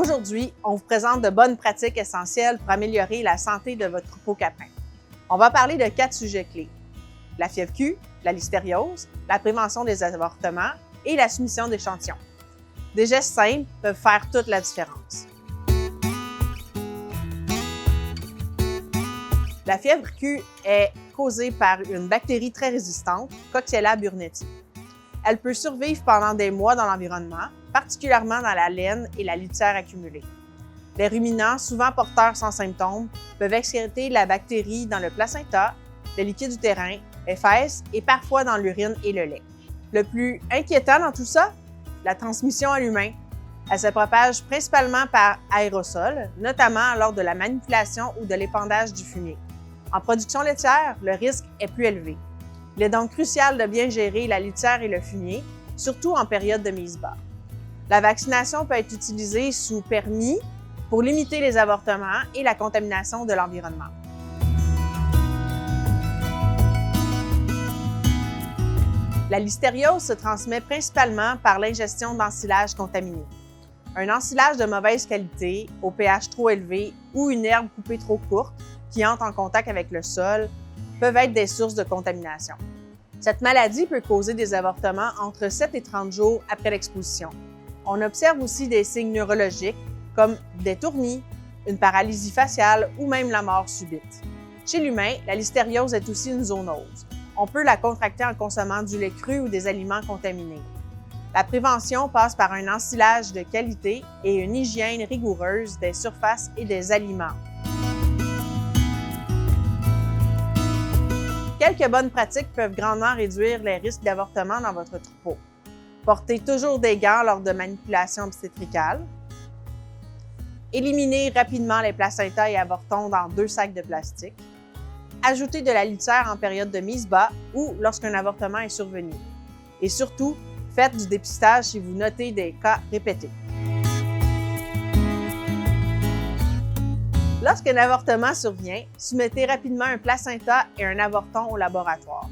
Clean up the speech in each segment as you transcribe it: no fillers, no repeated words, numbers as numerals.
Aujourd'hui, on vous présente de bonnes pratiques essentielles pour améliorer la santé de votre troupeau caprin. On va parler de 4 sujets clés: la fièvre Q, la listériose, la prévention des avortements et la soumission d'échantillons. Des gestes simples peuvent faire toute la différence. La fièvre Q est causée par une bactérie très résistante, Coxiella burnetii. Elle peut survivre pendant des mois dans l'environnement, particulièrement dans la laine et la litière accumulée. Les ruminants, souvent porteurs sans symptômes, peuvent excréter la bactérie dans le placenta, le liquide utérin, les fesses et parfois dans l'urine et le lait. Le plus inquiétant dans tout ça, la transmission à l'humain. Elle se propage principalement par aérosol, notamment lors de la manipulation ou de l'épandage du fumier. En production laitière, le risque est plus élevé. Il est donc crucial de bien gérer la litière et le fumier, surtout en période de mise bas. La vaccination peut être utilisée sous permis pour limiter les avortements et la contamination de l'environnement. La listériose se transmet principalement par l'ingestion d'ensilage contaminé. Un ensilage de mauvaise qualité, au pH trop élevé ou une herbe coupée trop courte qui entre en contact avec le sol peuvent être des sources de contamination. Cette maladie peut causer des avortements entre 7 et 30 jours après l'exposition. On observe aussi des signes neurologiques comme des tournis, une paralysie faciale ou même la mort subite. Chez l'humain, la listériose est aussi une zoonose. On peut la contracter en consommant du lait cru ou des aliments contaminés. La prévention passe par un ensilage de qualité et une hygiène rigoureuse des surfaces et des aliments. Quelques bonnes pratiques peuvent grandement réduire les risques d'avortement dans votre troupeau. Portez toujours des gants lors de manipulations obstétricales. Éliminez rapidement les placentas et avortons dans 2 sacs de plastique. Ajoutez de la litière en période de mise bas ou lorsqu'un avortement est survenu. Et surtout, faites du dépistage si vous notez des cas répétés. Lorsqu'un avortement survient, soumettez rapidement un placenta et un avorton au laboratoire.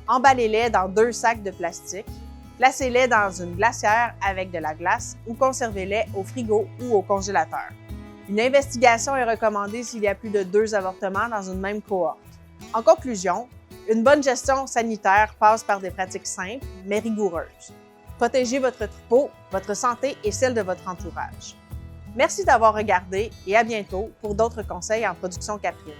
Emballez-les dans 2 sacs de plastique. Placez-les dans une glacière avec de la glace ou conservez-les au frigo ou au congélateur. Une investigation est recommandée s'il y a plus de 2 avortements dans une même cohorte. En conclusion, une bonne gestion sanitaire passe par des pratiques simples mais rigoureuses. Protégez votre troupeau, votre santé et celle de votre entourage. Merci d'avoir regardé et à bientôt pour d'autres conseils en production caprine.